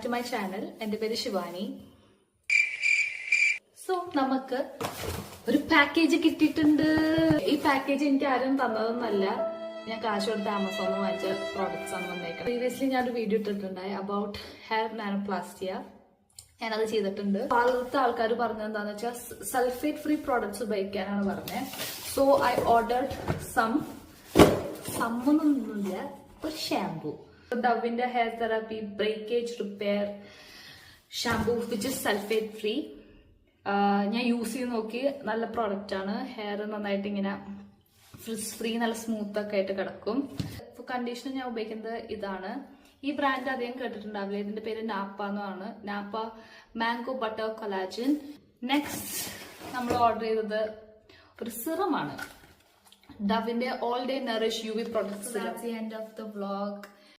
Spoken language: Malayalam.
Back to my channel. എൻ്റെ പേര് ശിവാനി. സോ നമുക്ക് ഒരു പാക്കേജ് കിട്ടിയിട്ടുണ്ട്. ഈ പാക്കേജ് എനിക്ക് ആരും തന്നതൊന്നല്ല, ഞാൻ കാശ് കൊടുത്ത് ആമസോണിൽ വാങ്ങിച്ച പ്രോഡക്ട്സ് ആണ് വന്നേക്കുന്നത്. പ്രീവിയസ്ലി ഞാനൊരു വീഡിയോ ഇട്ടിട്ടുണ്ടായി അബൌട്ട് ഹെയർ നാനോപ്ലാസ്റ്റിയ. ഞാനത് ചെയ്തിട്ടുണ്ട്. പലത്തെ ആൾക്കാർ പറഞ്ഞത് എന്താണെന്ന് വെച്ചാൽ സൾഫേറ്റ് ഫ്രീ പ്രോഡക്ട്സ് ഉപയോഗിക്കാനാണ് പറഞ്ഞത്. സോ ഐ ഓർഡർഡ് ഒന്നുമില്ല, ഒരു ഷാംപൂ, ഡവിന്റെ hair therapy breakage repair shampoo which is sulphate free. ഞാൻ യൂസ് ചെയ്ത് നോക്കി, നല്ല പ്രോഡക്റ്റ് ആണ്. ഹെയർ നന്നായിട്ട് ഇങ്ങനെ ഫ്രിസ് ഫ്രീ, നല്ല സ്മൂത്ത് ഒക്കെ ആയിട്ട് കിടക്കും. കണ്ടീഷണർ ഞാൻ ഉപയോഗിക്കുന്നത് ഇതാണ്. ഈ ബ്രാൻഡ് അധികം കേട്ടിട്ടുണ്ടാവില്ല. ഇതിന്റെ പേര് നാപ്പ എന്നാണ്. Nappa mango butter collagen. Next നമ്മൾ ഓർഡർ ചെയ്തത് ഒരു സിറമാണ്, ഡവിന്റെ all day nourish UV products. That's the end of the vlog.